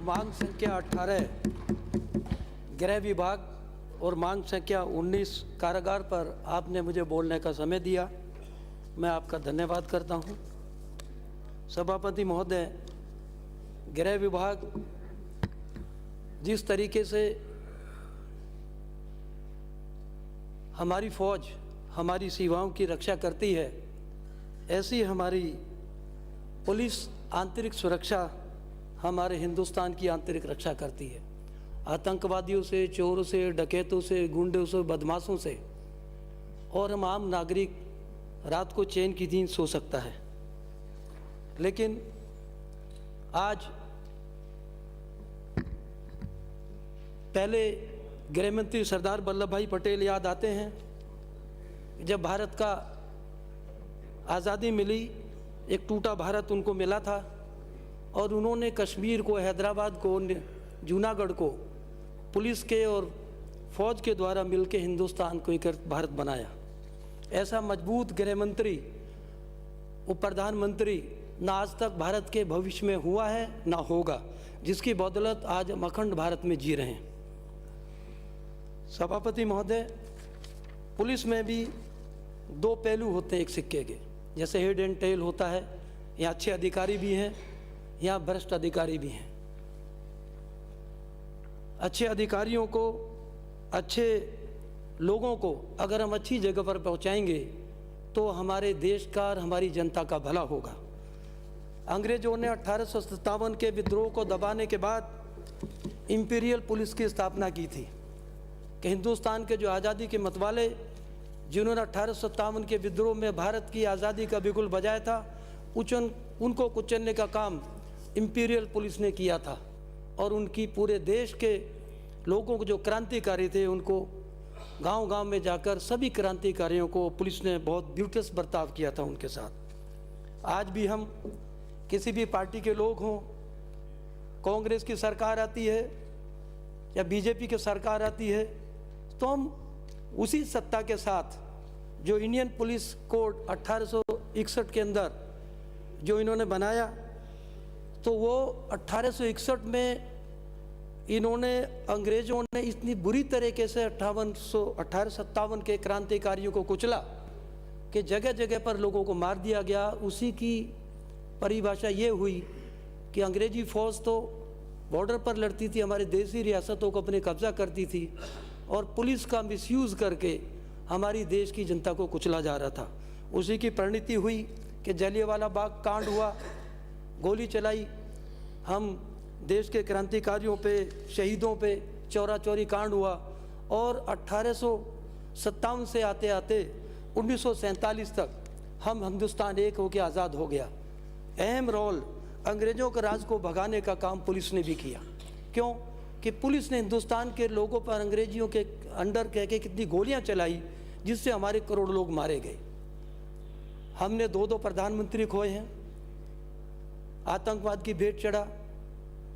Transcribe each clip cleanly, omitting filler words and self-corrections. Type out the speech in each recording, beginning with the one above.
मांग संख्या 18 गृह विभाग और मांग संख्या 19 कारागार पर आपने मुझे बोलने का समय दिया, मैं आपका धन्यवाद करता हूं। सभापति महोदय, गृह विभाग जिस तरीके से हमारी फौज हमारी सीमाओं की रक्षा करती है, ऐसी हमारी पुलिस आंतरिक सुरक्षा हमारे हिंदुस्तान की आंतरिक रक्षा करती है। आतंकवादियों से, चोरों से, डकैतों से, गुंडों से, बदमाशों से, और हम आम नागरिक रात को चैन की नींद सो सकता है। लेकिन आज पहले गृह मंत्री सरदार वल्लभ भाई पटेल याद आते हैं। जब भारत का आज़ादी मिली, एक टूटा भारत उनको मिला था और उन्होंने कश्मीर को, हैदराबाद को, जूनागढ़ को पुलिस के और फौज के द्वारा मिलकर हिंदुस्तान को एक भारत बनाया। ऐसा मजबूत गृह मंत्री, उप प्रधानमंत्री ना आज तक भारत के भविष्य में हुआ है ना होगा, जिसकी बदौलत आज हम अखंड भारत में जी रहे हैं। सभापति महोदय, पुलिस में भी दो पहलू होते हैं एक सिक्के के, जैसे हेड एंड टेल होता है। यहाँ अच्छे अधिकारी भी हैं, यहाँ भ्रष्ट अधिकारी भी हैं। अच्छे अधिकारियों को, अच्छे लोगों को अगर हम अच्छी जगह पर पहुँचाएंगे तो हमारे देश का और हमारी जनता का भला होगा। अंग्रेजों ने 1857 के विद्रोह को दबाने के बाद इंपीरियल पुलिस की स्थापना की थी कि हिंदुस्तान के जो आज़ादी के मतवाले, जिन्होंने 1857 के विद्रोह में भारत की आज़ादी का बिगुल बजाया था, उनको कुचलने का काम इंपीरियल पुलिस ने किया था। और उनकी पूरे देश के लोगों को, जो क्रांतिकारी थे, उनको गांव-गांव में जाकर सभी क्रांतिकारियों को पुलिस ने बहुत दिलचस्प बर्ताव किया था उनके साथ। आज भी हम किसी भी पार्टी के लोग हों, कांग्रेस की सरकार आती है या बीजेपी की सरकार आती है, तो हम उसी सत्ता के साथ जो इंडियन पुलिस कोड 1861 के अंदर जो इन्होंने बनाया, तो वो 1861 में इन्होंने, अंग्रेज़ों ने इतनी बुरी तरीके से 1857 के क्रांतिकारियों को कुचला कि जगह जगह पर लोगों को मार दिया गया। उसी की परिभाषा ये हुई कि अंग्रेजी फ़ौज तो बॉर्डर पर लड़ती थी, हमारे देशी रियासतों को अपने कब्जा करती थी, और पुलिस का मिसयूज़ करके हमारी देश की जनता को कुचला जा रहा था। उसी की परिणति हुई कि जलियांवाला बाग कांड हुआ, गोली चलाई, हम देश के क्रांतिकारियों पे, शहीदों पे चौरा चौरी कांड हुआ, और 1857 से आते आते 1947 तक हम हिंदुस्तान एक होकर आज़ाद हो गया। अहम रोल अंग्रेज़ों के राज को भगाने का काम पुलिस ने भी किया। क्यों? कि पुलिस ने हिंदुस्तान के लोगों पर अंग्रेजियों के अंडर कह के कितनी गोलियां चलाई, जिससे हमारे करोड़ों लोग मारे गए। हमने दो प्रधानमंत्री खोए हैं, आतंकवाद की भेंट चढ़ा।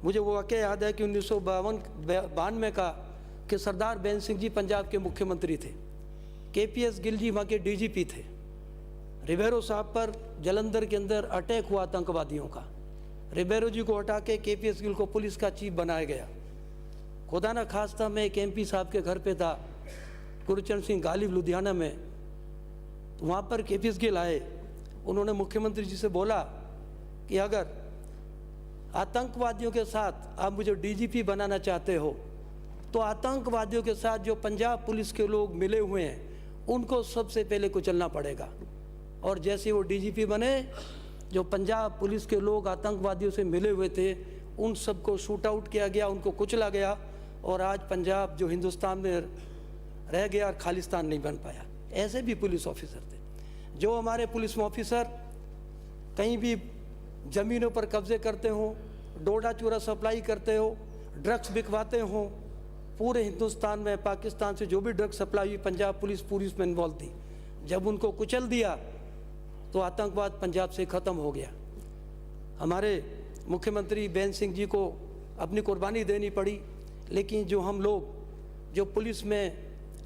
मुझे वो वाक़या याद है कि 1992 का कि सरदार बेन सिंह जी पंजाब के मुख्यमंत्री थे, KPS गिल जी वहाँ के DGP थे। रिबेरो साहब पर जलंधर के अंदर अटैक हुआ आतंकवादियों का। रिबेरो जी को हटा के KPS गिल को पुलिस का चीफ बनाया गया। खुदा ना खास्ता मैं एक MP साहब के घर पे था, गुरचरण सिंह गालिब, लुधियाना में। तो वहाँ पर KPS गिल आए, उन्होंने मुख्यमंत्री जी से बोला कि अगर आतंकवादियों के साथ आप मुझे DGP बनाना चाहते हो, तो आतंकवादियों के साथ जो पंजाब पुलिस के लोग मिले हुए हैं उनको सबसे पहले कुचलना पड़ेगा। और जैसे वो DGP बने, जो पंजाब पुलिस के लोग आतंकवादियों से मिले हुए थे उन सबको शूट आउट किया गया, उनको कुचला गया, और आज पंजाब जो हिंदुस्तान में रह गया और खालिस्तान नहीं बन पाया। ऐसे भी पुलिस ऑफिसर थे। जो हमारे पुलिस ऑफिसर कहीं भी ज़मीनों पर कब्जे करते हो, डोडा चूरा सप्लाई करते हो, ड्रग्स बिकवाते हो, पूरे हिंदुस्तान में पाकिस्तान से जो भी ड्रग्स सप्लाई हुई, पंजाब पुलिस पूरी उसमें इन्वॉल्व थी। जब उनको कुचल दिया तो आतंकवाद पंजाब से ख़त्म हो गया। हमारे मुख्यमंत्री बेन सिंह जी को अपनी कुर्बानी देनी पड़ी, लेकिन जो हम लोग, जो पुलिस में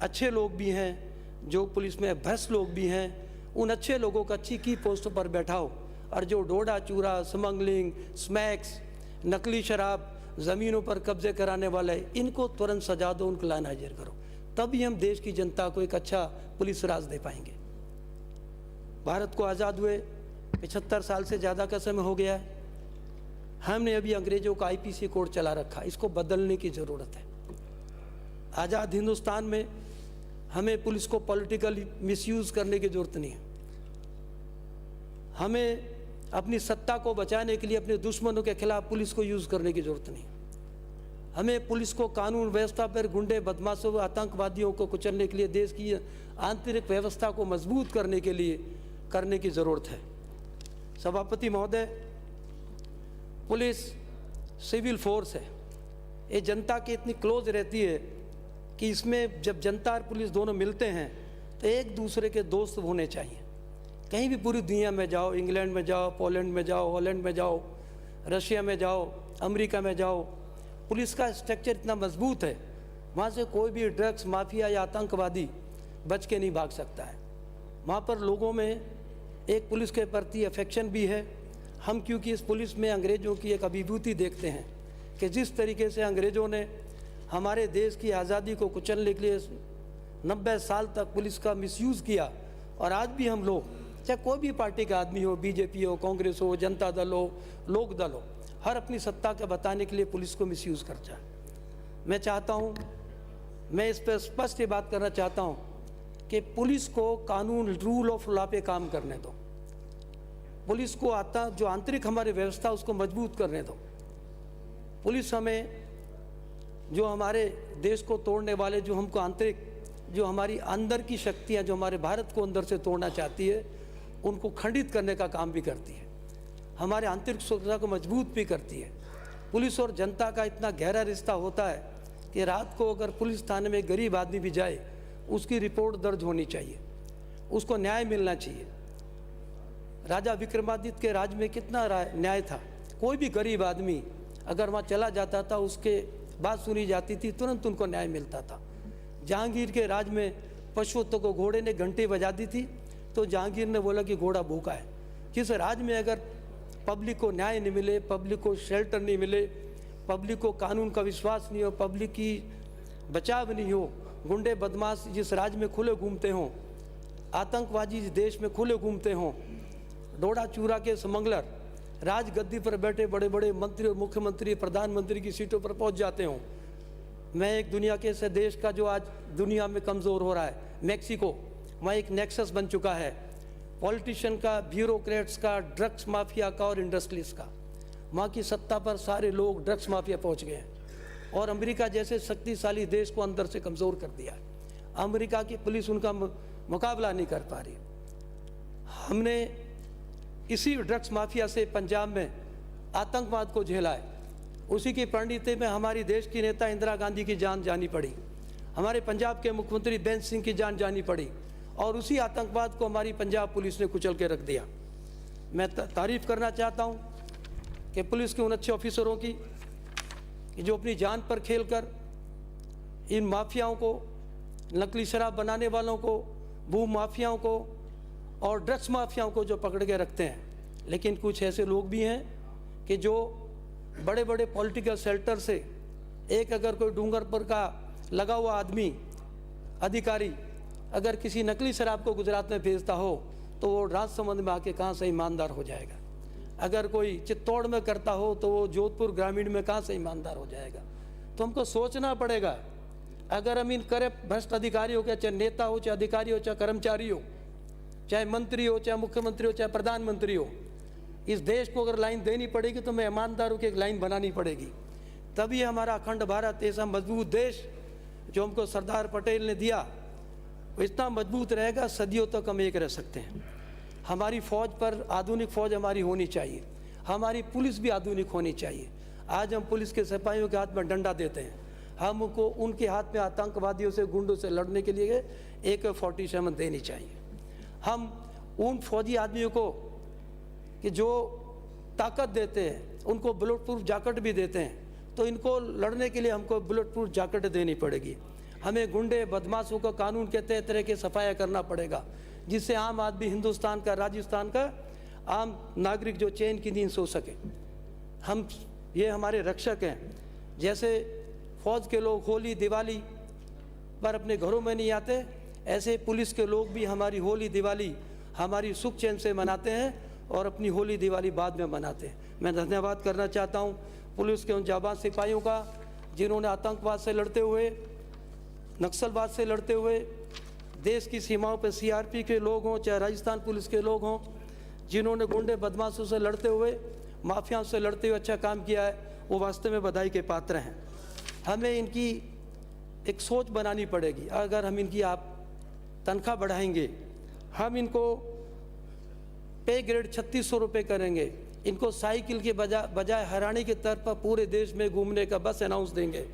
अच्छे लोग भी हैं, जो पुलिस में भ्रष्ट लोग भी हैं, उन अच्छे लोगों को अच्छी की पोस्टों पर बैठाओ, और जो डोडा चूरा, स्मगलिंग, स्मैक्स, नकली शराब, ज़मीनों पर कब्जे कराने वाले, इनको तुरंत सजा दो, उनको लाइन हाजिर करो, तभी हम देश की जनता को एक अच्छा पुलिस राज दे पाएंगे। भारत को आज़ाद हुए 75 साल से ज़्यादा का समय हो गया है। हमने अभी अंग्रेज़ों का आईपीसी कोड चला रखा, इसको बदलने की ज़रूरत है। आज़ाद हिंदुस्तान में हमें पुलिस को पॉलिटिकल मिसयूज़ करने की ज़रूरत नहीं है। हमें अपनी सत्ता को बचाने के लिए अपने दुश्मनों के खिलाफ पुलिस को यूज़ करने की ज़रूरत नहीं। हमें पुलिस को कानून व्यवस्था पर गुंडे, बदमाशों, आतंकवादियों को कुचलने के लिए, देश की आंतरिक व्यवस्था को मजबूत करने के लिए करने की ज़रूरत है। सभापति महोदय, पुलिस सिविल फोर्स है, ये जनता की इतनी क्लोज रहती है कि इसमें जब जनता और पुलिस दोनों मिलते हैं तो एक दूसरे के दोस्त होने चाहिए। कहीं भी पूरी दुनिया में जाओ, इंग्लैंड में जाओ, पोलैंड में जाओ, हॉलैंड में जाओ, रशिया में जाओ, अमेरिका में जाओ, पुलिस का स्ट्रक्चर इतना मजबूत है, वहाँ से कोई भी ड्रग्स माफिया या आतंकवादी बच के नहीं भाग सकता है। वहाँ पर लोगों में एक पुलिस के प्रति अफेक्शन भी है। हम क्योंकि इस पुलिस में अंग्रेज़ों की एक अभिभूति देखते हैं कि जिस तरीके से अंग्रेज़ों ने हमारे देश की आज़ादी को कुचलने के लिए 90 साल तक पुलिस का मिसयूज़ किया, और आज भी हम लोग, चाहे कोई भी पार्टी का आदमी हो, बीजेपी हो, कांग्रेस हो, जनता दल हो, लोक दल हो, हर अपनी सत्ता के बताने के लिए पुलिस को मिसयूज़ करता है। मैं चाहता हूँ, मैं इस पर स्पष्ट ये बात करना चाहता हूँ कि पुलिस को कानून, रूल ऑफ लॉ पे काम करने दो। पुलिस को जो आंतरिक हमारी व्यवस्था उसको मजबूत करने दो। पुलिस हमें, जो हमारे देश को तोड़ने वाले, जो हमको आंतरिक, जो हमारी अंदर की शक्तियाँ, जो हमारे भारत को अंदर से तोड़ना चाहती है, उनको खंडित करने का काम भी करती है। हमारे आंतरिक सुरक्षा को मजबूत भी करती है। पुलिस और जनता का इतना गहरा रिश्ता होता है कि रात को अगर पुलिस थाने में गरीब आदमी भी जाए, उसकी रिपोर्ट दर्ज होनी चाहिए, उसको न्याय मिलना चाहिए। राजा विक्रमादित्य के राज में कितना न्याय था। कोई भी गरीब आदमी अगर वहाँ चला जाता था, उसके बात सुनी जाती थी, तुरंत उनको न्याय मिलता था। जहांगीर के राज में पशुओं को घोड़े ने घंटी बजा दी थी तो जहांगीर ने बोला कि घोड़ा भूखा है। जिस राज में अगर पब्लिक को न्याय नहीं मिले, पब्लिक को शेल्टर नहीं मिले, पब्लिक को कानून का विश्वास नहीं हो, पब्लिक की बचाव नहीं हो, गुंडे बदमाश जिस राज में खुले घूमते हों, आतंकवादी जिस देश में खुले घूमते हों, डोडा चूरा के स्मगलर राज गद्दी पर बैठे बड़े बड़े मंत्री और मुख्यमंत्री, प्रधानमंत्री की सीटों पर पहुंच जाते हों। मैं एक दुनिया के ऐसे देश का जो आज दुनिया में कमज़ोर हो रहा है, मैक्सिको, वहाँ एक नेक्सस बन चुका है पॉलिटिशियन का, ब्यूरोक्रेट्स का, ड्रग्स माफिया का और इंडस्ट्रीज का। वहाँ की सत्ता पर सारे लोग ड्रग्स माफिया पहुँच गए हैं और अमेरिका जैसे शक्तिशाली देश को अंदर से कमज़ोर कर दिया है। अमेरिका की पुलिस उनका मुकाबला नहीं कर पा रही। हमने इसी ड्रग्स माफिया से पंजाब में आतंकवाद को झेला है। उसी की परिणति में हमारी देश की नेता इंदिरा गांधी की जान जानी पड़ी, हमारे पंजाब के मुख्यमंत्री बेंच सिंह की जान जानी पड़ी, और उसी आतंकवाद को हमारी पंजाब पुलिस ने कुचल के रख दिया। मैं तारीफ़ करना चाहता हूँ कि पुलिस के उन अच्छे ऑफिसरों की कि जो अपनी जान पर खेलकर इन माफियाओं को, नकली शराब बनाने वालों को, भू माफियाओं को और ड्रग्स माफियाओं को जो पकड़ के रखते हैं। लेकिन कुछ ऐसे लोग भी हैं कि जो बड़े बड़े पॉलिटिकल शेल्टर से एक अगर कोई डूंगरपुर का लगा हुआ आदमी, अधिकारी अगर किसी नकली शराब को गुजरात में भेजता हो तो वो राजसमंद में आके कहाँ से ईमानदार हो जाएगा। अगर कोई चित्तौड़ में करता हो तो वो जोधपुर ग्रामीण में कहाँ से ईमानदार हो जाएगा। तो हमको सोचना पड़ेगा, अगर हम इन करप्ट भ्रष्ट अधिकारियों के, चाहे नेता हो, चाहे अधिकारी हो, चाहे कर्मचारी हो, चाहे मंत्री हो, चाहे मुख्यमंत्री हो, चाहे प्रधानमंत्री हो, इस देश को अगर लाइन देनी पड़ेगी तो मैं ईमानदारों की एक लाइन बनानी पड़ेगी। तभी हमारा अखंड भारत ऐसा मजबूत देश जो हमको सरदार पटेल ने दिया वो इतना मजबूत रहेगा, सदियों तक हम एक रह सकते हैं। हमारी फ़ौज पर आधुनिक फ़ौज हमारी होनी चाहिए, हमारी पुलिस भी आधुनिक होनी चाहिए। आज हम पुलिस के सिपाहियों के हाथ में डंडा देते हैं, हमको उनके हाथ में आतंकवादियों से, गुंडों से लड़ने के लिए AK-47 देनी चाहिए। हम उन फौजी आदमियों को कि जो ताकत देते हैं उनको बुलेट प्रूफ जैकेट भी देते हैं, तो इनको लड़ने के लिए हमको बुलेट प्रूफ जैकेट देनी पड़ेगी। हमें गुंडे बदमाशों का कानून के तहत तरह के सफाया करना पड़ेगा, जिससे आम आदमी, हिंदुस्तान का, राजस्थान का आम नागरिक जो चैन की नींद सो सके। हम ये हमारे रक्षक हैं। जैसे फौज के लोग होली दिवाली पर अपने घरों में नहीं आते, ऐसे पुलिस के लोग भी हमारी होली दिवाली हमारी सुख चैन से मनाते हैं और अपनी होली दिवाली बाद में मनाते हैं। मैं धन्यवाद करना चाहता हूँ पुलिस के उन जाबाज सिपाहियों का जिन्होंने आतंकवाद से लड़ते हुए, नक्सलवाद से लड़ते हुए, देश की सीमाओं पर सीआरपी के लोग हों चाहे राजस्थान पुलिस के लोग हों, जिन्होंने गुंडे बदमाशों से लड़ते हुए, माफियाओं से लड़ते हुए अच्छा काम किया है, वो वास्तव में बधाई के पात्र हैं। हमें इनकी एक सोच बनानी पड़ेगी। अगर हम इनकी आप तनख्वाह बढ़ाएंगे, हम इनको पे ग्रेड 3600 रुपये करेंगे, इनको साइकिल के बजाय हरियाणा के तर्ज पर पूरे देश में घूमने का बस अनाउंस देंगे,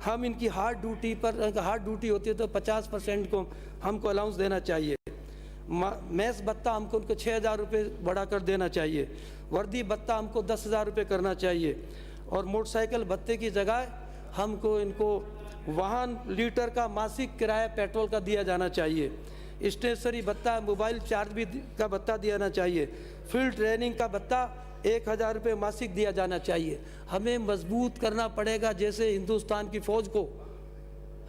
हम इनकी हार्ड ड्यूटी पर हार्ड ड्यूटी होती है तो 50% को हमको अलाउंस देना चाहिए। मैस भत्ता हमको उनको 6000 रुपये बढ़ाकर देना चाहिए, वर्दी भत्ता हमको 10,000 रुपये करना चाहिए और मोटरसाइकिल भत्ते की जगह हमको इनको वाहन लीटर का मासिक किराया पेट्रोल का दिया जाना चाहिए, स्टेशनरी भत्ता, मोबाइल चार्ज भी का भत्ता दिया जाना चाहिए, फील्ड ट्रेनिंग का भत्ता 1000 रुपये मासिक दिया जाना चाहिए। हमें मजबूत करना पड़ेगा। जैसे हिंदुस्तान की फ़ौज को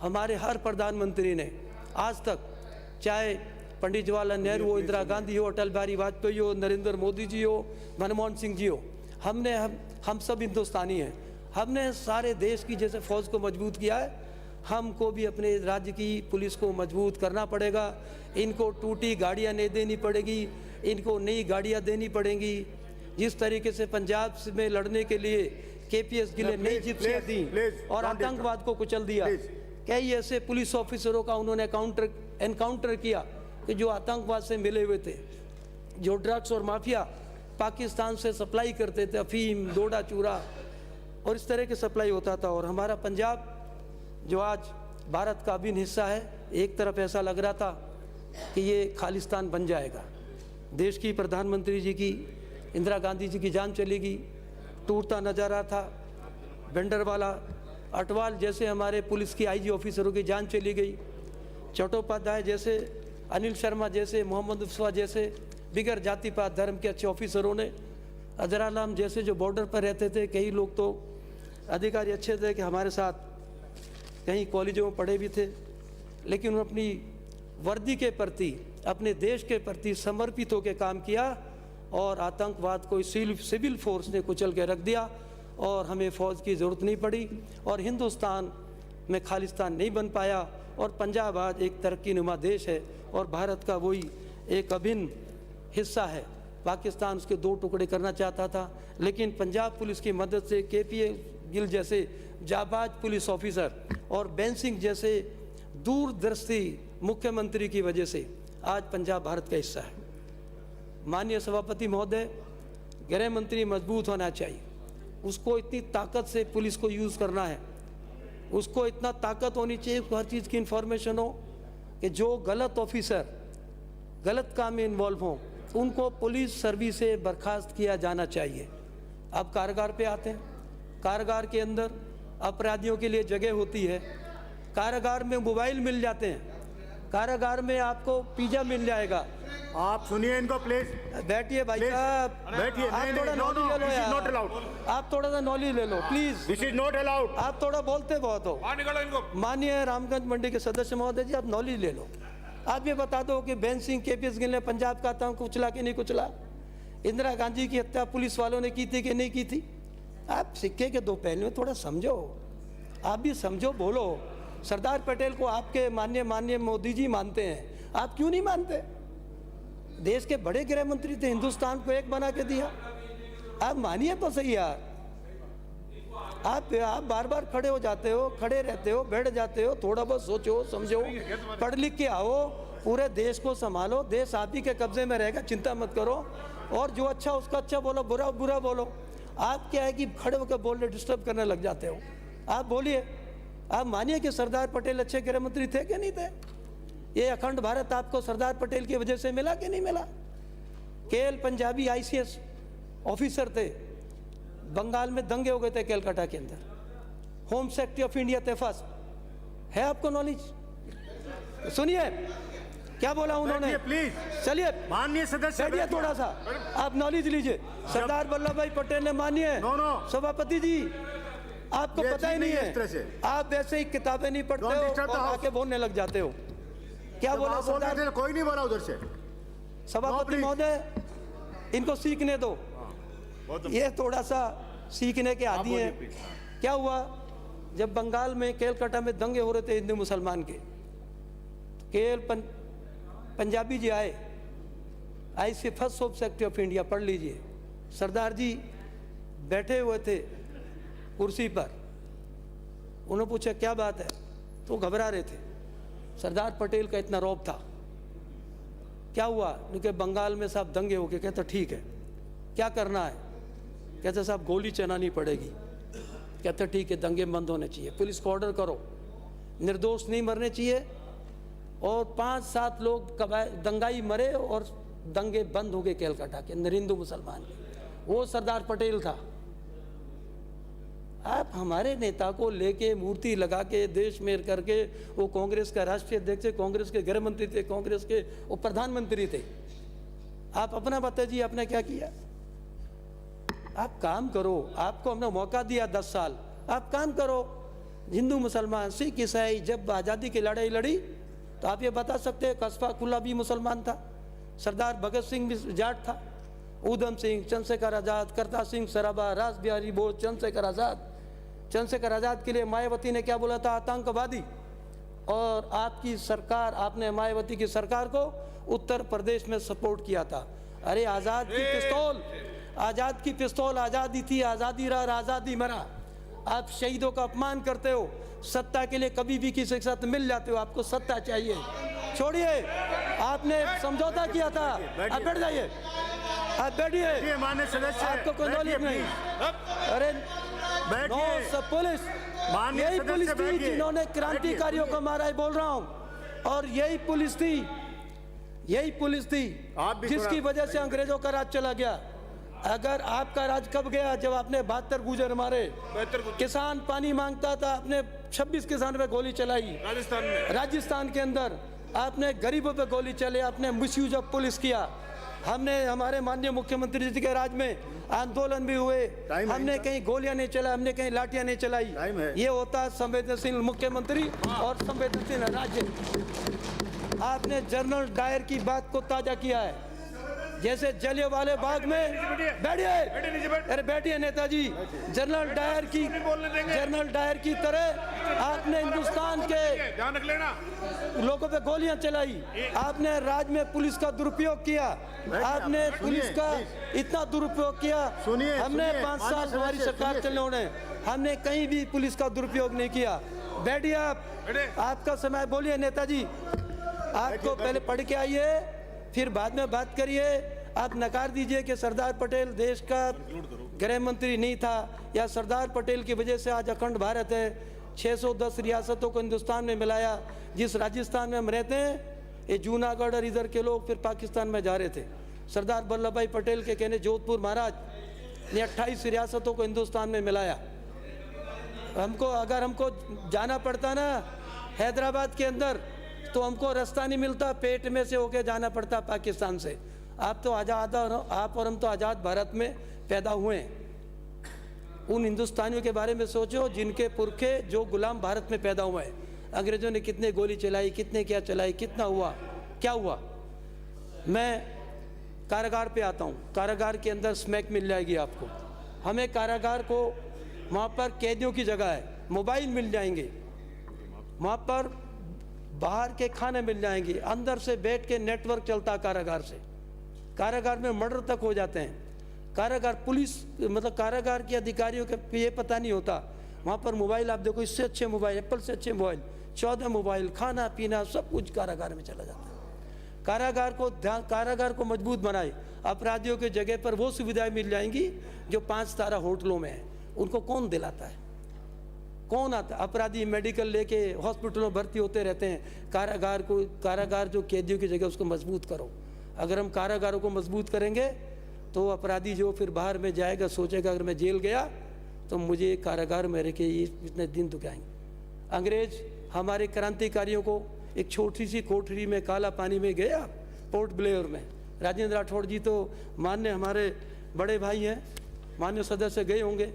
हमारे हर प्रधानमंत्री ने आज तक, चाहे पंडित जवाहरलाल नेहरू हो, इंदिरा गांधी हो, अटल बिहारी वाजपेयी हो, नरेंद्र मोदी जी हो, मनमोहन सिंह जी हो, हम सब हिंदुस्तानी हैं, हमने सारे देश की जैसे फ़ौज को मजबूत किया है, हमको भी अपने राज्य की पुलिस को मजबूत करना पड़ेगा। इनको टूटी गाड़ियाँ नहीं देनी पड़ेगी, इनको नई गाड़ियाँ देनी पड़ेंगी। जिस तरीके से पंजाब में लड़ने के लिए केपीएस गिल ने नई जिप्सियाँ दी और आतंकवाद को कुचल दिया, कई ऐसे पुलिस ऑफिसरों का उन्होंने एनकाउंटर किया कि जो आतंकवाद से मिले हुए थे, जो ड्रग्स और माफिया पाकिस्तान से सप्लाई करते थे, अफीम, डोडा चूरा और इस तरह की सप्लाई होता था। और हमारा पंजाब जो आज भारत का अभिन्न हिस्सा है, एक तरफ ऐसा लग रहा था कि ये खालिस्तान बन जाएगा। देश की प्रधानमंत्री जी की, इंदिरा गांधी जी की जान चलेगी, टूटता नजर आ था। भिंडरवाला, अटवाल जैसे हमारे पुलिस की आईजी ऑफिसरों की जान चली गई। चट्टोपाध्याय जैसे, अनिल शर्मा जैसे, मोहम्मद उस्वा जैसे बिगर जाति पात धर्म के अच्छे ऑफिसरों ने, अजरालाम जैसे जो बॉर्डर पर रहते थे, कई लोग तो अधिकारी अच्छे थे कि हमारे साथ कहीं कॉलेजों में पढ़े भी थे, लेकिन उन्होंने अपनी वर्दी के प्रति, अपने देश के प्रति समर्पित होकर काम किया और आतंकवाद को सिविल फोर्स ने कुचल के रख दिया और हमें फ़ौज की ज़रूरत नहीं पड़ी और हिंदुस्तान में खालिस्तान नहीं बन पाया और पंजाब आज एक तरक्की नुमा देश है और भारत का वही एक अभिन्न हिस्सा है। पाकिस्तान उसके 2 टुकड़े करना चाहता था, लेकिन पंजाब पुलिस की मदद से केपीएस गिल जैसे जाबाज पुलिस ऑफिसर और बेन सिंह जैसे दूरदर्शी मुख्यमंत्री की वजह से आज पंजाब भारत का हिस्सा है। माननीय सभापति महोदय, गृह मंत्री मजबूत होना चाहिए, उसको इतनी ताकत से पुलिस को यूज़ करना है, उसको इतना ताकत होनी चाहिए हर चीज़ की इन्फॉर्मेशन हो कि जो गलत ऑफिसर गलत काम में इन्वॉल्व हों उनको पुलिस सर्विस से बर्खास्त किया जाना चाहिए। अब कारागार पे आते हैं, कारागार के अंदर अपराधियों के लिए जगह होती है, कारागार में मोबाइल मिल जाते हैं, कारागार में आपको पिज्जा मिल जाएगा। आप सुनिए इनको प्लीज। बैठिए भाई साहब, बैठिए। आप थोड़ा नॉलेज ले लो यार, आप थोड़ा सा नॉलेज ले लो please. This is not allowed. आप थोड़ा बोलते बहुत हो। माननीय रामगंज मंडी के सदस्य महोदय जी, आप नॉलेज ले लो। आप ये बता दो कि बेन सिंह, केपीएस गिल ने पंजाब का आतंक कुचला कि नहीं कुचला? इंदिरा गांधी की हत्या पुलिस वालों ने की थी कि नहीं की थी? आप सिक्के के 2 पहलू थोड़ा समझो, आप भी समझो, बोलो। सरदार पटेल को आपके माननीय मोदी जी मानते हैं, आप क्यों नहीं मानते? देश के बड़े गृह मंत्री थे, हिंदुस्तान को एक बना के दिया। आप मानिए तो सही यार। आप बार बार खड़े हो जाते हो, खड़े रहते हो, बैठ जाते हो। थोड़ा बहुत सोचो, समझो, पढ़ लिख के आओ, पूरे देश को संभालो। देश आप ही के कब्जे में रहेगा, चिंता मत करो। और जो अच्छा उसका अच्छा बोलो, बुरा बुरा बोलो। आप क्या है कि खड़े होकर बोलने डिस्टर्ब करने लग जाते हो। आप बोलिए, आप मानिए कि सरदार पटेल अच्छे गृह मंत्री थे कि नहीं थे? ये अखंड भारत आपको सरदार पटेल की वजह से मिला कि नहीं मिला? केएल पंजाबी आईसीएस ऑफिसर थे, बंगाल में दंगे हो गए थे कलकत्ता के अंदर। होम सेक्रेटरी ऑफ इंडिया थे फर्स्ट, है आपको नॉलेज? सुनिए, क्या बोला उन्होंने? बैठिए, प्लीज। चलिए माननीय सदस्य बैठिए, बैठिए। थोड़ा सा आप नॉलेज लीजिए। सरदार वल्लभ भाई पटेल ने मानिए नो, नो। सभापति जी, आपको ये पता ही चीज नहीं नहीं है इस तरह है, से। आप वैसे ही किताबें नहीं पढ़ते Don't हो disturb the और house। आके बोलने लग जाते हो। क्या जब बोला आप बोल रहे सरदार थे, कोई नहीं बोला उधर से। सभापति please। महोदय, इनको सीखने दो, ये थोड़ा सा सीखने के आदी बोलिए, हैं। क्या हुआ जब बंगाल में केलकटा में दंगे हो रहे थे हिंदू मुसलमान के, पंजाबी जी आए, IC फर्स्ट सब सेक्रेटरी ऑफ इंडिया, पढ़ लीजिए। सरदार जी बैठे हुए थे कुर्सी पर, उन्होंने पूछा क्या बात है, तो घबरा रहे थे। सरदार पटेल का इतना रौब था। क्या हुआ? क्योंकि बंगाल में साहब दंगे हो गए। कहते ठीक है, क्या करना है? कहते साहब गोली चलानी पड़ेगी। कहते ठीक है, दंगे बंद होने चाहिए, पुलिस को ऑर्डर करो, निर्दोष नहीं मरने चाहिए। और 5-7 लोग दंगाई मरे और दंगे बंद हो गए केलकटा के अंदर हिंदू मुसलमान के। वो सरदार पटेल था। आप हमारे नेता को लेके मूर्ति लगा के देश में करके, वो कांग्रेस का राष्ट्रीय अध्यक्ष थे, कांग्रेस के गृह मंत्री थे, कांग्रेस के वो प्रधानमंत्री थे। आप अपना बताइए आपने क्या किया? आप काम करो, आपको हमने मौका दिया 10 साल, आप काम करो। हिंदू मुसलमान सिख ईसाई जब आज़ादी की लड़ाई लड़ी तो आप ये बता सकते हैं कस्बा कुल्ला भी मुसलमान था, सरदार भगत सिंह भी जाट था, उधम सिंह, चंद्रशेखर आज़ाद, करतार सिंह सराभा, रास बिहारी बोस, चंद्रशेखर आज़ाद के लिए मायावती ने क्या बोला था? आतंकवादी। और आपकी सरकार, आपने मायावती की सरकार को उत्तर प्रदेश में सपोर्ट किया था। अरे आज़ाद की पिस्तौल आज़ादी थी, आज़ादी रहा, आज़ादी मरा। आप शहीदों का अपमान करते हो, सत्ता के लिए कभी भी किसी के साथ मिल जाते हो, आपको सत्ता चाहिए। छोड़िए, आपने समझौता किया था। आप बैठ जाइए, आप बैठिए, माननीय सदस्य, आपको कोई नॉलेज नहीं। अरे बैठिए। सब पुलिस, माननीय यही सदस्य, पुलिस थी बैठिए। जिन्होंने क्रांतिकारियों को मारा है, बोल रहा हूँ। और यही पुलिस थी आप भी जिसकी थोड़ा- वजह से अंग्रेजों का राज चला गया। अगर आपका राज कब गया? जब आपने 72 गुजर मारे, किसान पानी मांगता था, आपने 26 किसान पे गोली चलाई। राजस्थान के अंदर आपने गरीबों पे गोली चले, आपने मिसयूज ऑफ पुलिस किया। हमने, हमारे माननीय मुख्यमंत्री जी के राज में आंदोलन भी हुए, टाइम है हमने इनका। कहीं गोलियां नहीं चलाई, हमने कहीं लाठियां नहीं चलाई। टाइम है। ये होता है संवेदनशील मुख्यमंत्री और संवेदनशील राज्य। आपने जनरल डायर की बात को ताजा किया है, जैसे जलियांवाला बाग में। बैठिए, अरे बैठिए नेताजी। जनरल डायर की तरह आपने हिंदुस्तान के ध्यान रख लेना। लोगों पे गोलियां चलाई, आपने राज्य में पुलिस का दुरुपयोग किया, आपने पुलिस का इतना दुरुपयोग किया। सुनिए, हमने सुनिए, 5 साल माननीय हमारी सदस्य, सरकार सुनिए। चलने होने, हमने कहीं भी पुलिस का दुरुपयोग नहीं किया। बैठिए आप, आपका समय। बोलिए नेताजी, आपको पहले पढ़ के आइए, फिर बाद में बात करिए। आप नकार दीजिए कि सरदार पटेल देश का गृह मंत्री नहीं था, या सरदार पटेल की वजह से आज अखंड भारत है। 610 रियासतों को हिंदुस्तान में मिलाया। जिस राजस्थान में हम रहते हैं, ये जूनागढ़ और इधर के लोग फिर पाकिस्तान में जा रहे थे। सरदार वल्लभ भाई पटेल के कहने जोधपुर महाराज ने 28 रियासतों को हिंदुस्तान में मिलाया। अगर हमको जाना पड़ता ना हैदराबाद के अंदर, तो हमको रास्ता नहीं मिलता, पेट में से होके जाना पड़ता पाकिस्तान से। आप तो आज़ाद, आप और हम तो आज़ाद भारत में पैदा हुए हैं। उन हिंदुस्तानियों के बारे में सोचो जिनके पुरखे जो गुलाम भारत में पैदा हुए हैं। अंग्रेज़ों ने कितने गोली चलाई, कितने क्या चलाई, कितना हुआ, क्या हुआ। मैं कारागार पे आता हूँ, कारागार के अंदर स्मैक मिल जाएगी आपको। हमें कारागार को, वहाँ पर कैदियों की जगह है, मोबाइल मिल जाएंगे, वहाँ पर बाहर के खाने मिल जाएंगे, अंदर से बैठ के नेटवर्क चलता है कारागार से। कारागार में मर्डर तक हो जाते हैं। कारागार पुलिस, मतलब कारागार के अधिकारियों के ये पता नहीं होता। वहाँ पर मोबाइल आप देखो, इससे अच्छे मोबाइल, एप्पल से अच्छे मोबाइल, 14 मोबाइल, खाना पीना सब कुछ कारागार में चला जाता है। कारागार को मजबूत बनाए। अपराधियों की जगह पर वो सुविधाएं मिल जाएंगी जो 5 तारा होटलों में है। उनको कौन दिलाता है? कौन आता? अपराधी मेडिकल लेके हॉस्पिटलों में भर्ती होते रहते हैं। कारागार जो कैदियों की जगह, उसको मजबूत करो। अगर हम कारागारों को मजबूत करेंगे तो अपराधी जो फिर बाहर में जाएगा सोचेगा अगर मैं जेल गया तो मुझे कारागार में रह के इतने दिन तो क्या आएंगे। अंग्रेज हमारे क्रांतिकारियों को एक छोटी सी कोठरी में काला पानी में गए आप पोर्ट ब्लेयर में? राजेंद्र राठौड़ जी तो मान्य हमारे बड़े भाई हैं, मान्य सदस्य गए होंगे।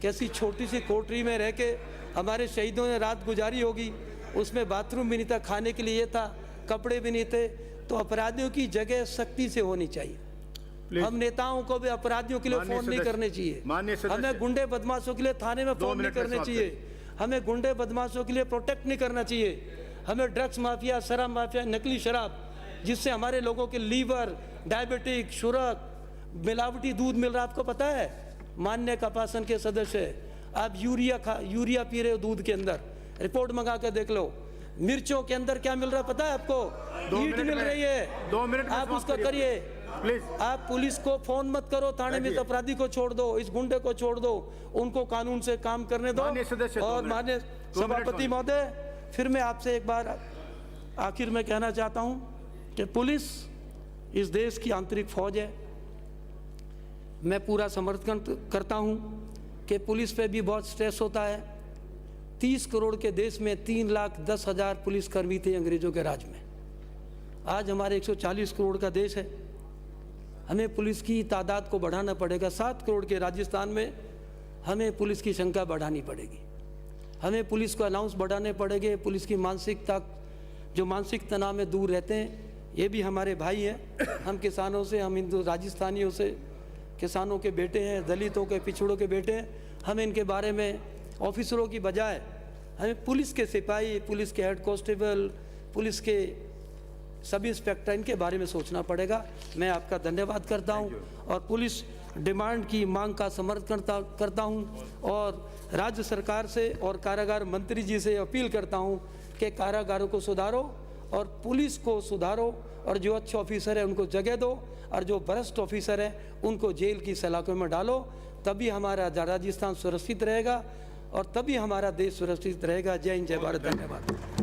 कैसी छोटी सी कोठरी में रह के हमारे शहीदों ने रात गुजारी होगी, उसमें बाथरूम भी नहीं था, खाने के लिए था, कपड़े भी नहीं थे। तो अपराधियों की जगह सख्ती से होनी चाहिए। हम नेताओं को भी अपराधियों के लिए माननीय फोन नहीं सदस्य, करने चाहिए। माननीय सदस्य। हमें गुंडे बदमाशों के लिए थाने में फोन नहीं मिनट में करने समाप्त चाहिए। हमें गुंडे बदमाशों के लिए प्रोटेक्ट नहीं करना चाहिए। हमें ड्रग्स माफिया, शराब माफिया, नकली शराब जिससे हमारे लोगों के लीवर, डायबिटिक, शुगर, मिलावटी दूध मिल रहा है, आपको पता है? मान्य कपासन के सदस्य आप यूरिया पी रहे हो दूध के अंदर, रिपोर्ट मंगा के देख लो। मिर्चों के अंदर क्या मिल रहा है पता है आपको? ईंट मिल रही है। 2 मिनट में आप समाप्त उसको करिए। प्लीज। आप पुलिस को फोन मत करो, थाने में देखिए। अपराधी को छोड़ दो, इस गुंडे को छोड़ दो, उनको कानून से काम करने दो। माननीय सदस्य, 2 और मिनट। माननीय 2 मिनट सभापति महोदय, फिर मैं आपसे एक बार आखिर में कहना चाहता हूं कि पुलिस इस देश की आंतरिक फौज है। मैं पूरा समर्थन करता हूं कि पुलिस पे भी बहुत स्ट्रेस होता है। 30 करोड़ के देश में 3,10,000 पुलिसकर्मी थे अंग्रेजों के राज में। आज हमारे 140 करोड़ का देश है। हमें पुलिस की तादाद को बढ़ाना पड़ेगा। 7 करोड़ के राजस्थान में हमें पुलिस की संख्या बढ़ानी पड़ेगी। हमें पुलिस को अलाउंस बढ़ाने पड़ेंगे। पुलिस की मानसिकता, जो मानसिक तनाव में दूर रहते हैं, ये भी हमारे भाई हैं। हम किसानों से, हम हिंदू राजस्थानियों से, किसानों के बेटे हैं, दलितों के, पिछड़ों के बेटे हैं। हमें इनके बारे में ऑफिसरों की बजाय हमें पुलिस के सिपाही, पुलिस के हेड कांस्टेबल, पुलिस के सब इंस्पेक्टर, इनके बारे में सोचना पड़ेगा। मैं आपका धन्यवाद करता हूं और पुलिस डिमांड की मांग का समर्थन करता हूं और राज्य सरकार से और कारागार मंत्री जी से अपील करता हूं कि कारागारों को सुधारो और पुलिस को सुधारो, और जो अच्छे ऑफिसर हैं उनको जगह दो, और जो भ्रष्ट ऑफिसर हैं उनको जेल की सलाखों में डालो। तभी हमारा राजस्थान सुरक्षित रहेगा और तभी हमारा देश सुरक्षित रहेगा। जय हिंद, जय भारत, धन्यवाद।